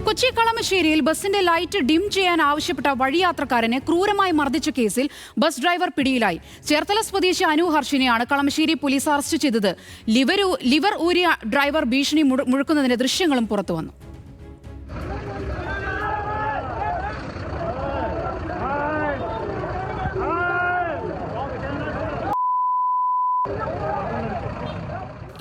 കൊച്ചി കളമശ്ശേരിയിൽ ബസിന്റെ light dim ചെയ്യാൻ ആവശ്യപ്പെട്ട വഴിയാത്രക്കാരനെ ക്രൂരമായി മർദ്ദിച്ച കേസിൽ ബസ് ഡ്രൈവർ പിടിയിലായി. ചേർത്തല സ്വദേശി അനു ഹർഷിനെയാണ് കളമശ്ശേരി പോലീസ് അറസ്റ്റ് ചെയ്തത്. ലിവർ ഊരിയ ഡ്രൈവർ ഭീഷണി മുഴക്കുന്നതിന്റെ ദൃശ്യങ്ങളും പുറത്തുവന്നു.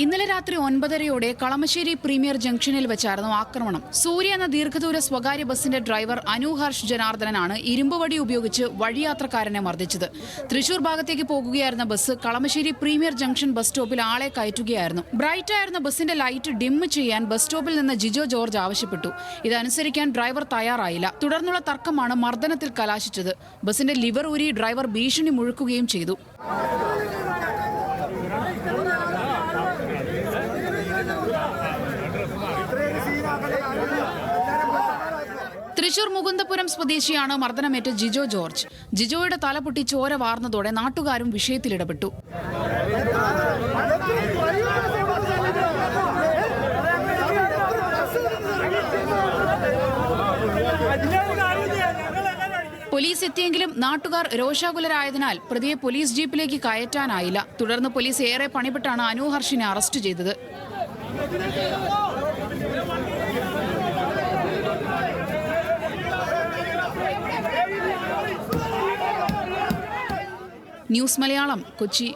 ഇന്നലെ രാത്രി 9:30-യോടെ കളമശ്ശേരി പ്രീമിയർ ജംഗ്ഷനിൽ വെച്ചായിരുന്നു ആക്രമണം. സൂര്യ എന്ന ദീർഘദൂര സ്വകാര്യ ബസിന്റെ ഡ്രൈവർ അനു ഹർഷ് ജനാർദ്ദനാണ് ഇരുമ്പുവടി ഉപയോഗിച്ച് വഴിയാത്രക്കാരനെ മർദ്ദിച്ചത്. തൃശൂർ ഭാഗത്തേക്ക് പോകുകയായിരുന്ന bus Kalamassery premier junction bus സ്റ്റോപ്പിൽ ആളെ കയറ്റുകയായിരുന്നു. ബ്രൈറ്റ് ആയിരുന്ന ബസിന്റെ ലൈറ്റ് ഡിം ചെയ്യാൻ ബസ് സ്റ്റോപ്പിൽ നിന്ന് ജിജോ ജോർജ് ആവശ്യപ്പെട്ടു. ഇതനുസരിക്കാൻ ഡ്രൈവർ തയ്യാറായില്ല. തുടർന്നുള്ള തർക്കമാണ് മർദ്ദനത്തിൽ കലാശിച്ചത്. ബസിന്റെ ലിവർ ഊരി ഡ്രൈവർ ഭീഷണി മുഴക്കുകയും ചെയ്തു. തൃശൂർ മുകുന്ദപുരം സ്വദേശിയാണ് മർദ്ദനമേറ്റ ജിജോ ജോർജ്. ജിജോയുടെ തല പൊട്ടി ചോര വാർന്നതോടെ നാട്ടുകാരും വിഷയത്തിലിടപെട്ടു. പോലീസ് എത്തിയെങ്കിലും നാട്ടുകാർ രോഷാകുലരായതിനാൽ പ്രതിയെ പോലീസ് ജീപ്പിലേക്ക് കയറ്റാനായില്ല. തുടർന്ന് പോലീസ് ഏറെ പണിപ്പെട്ടാണ് അനു ഹർഷിനെ അറസ്റ്റ് ചെയ്തത്. ന്യൂസ് മലയാളം, കൊച്ചി.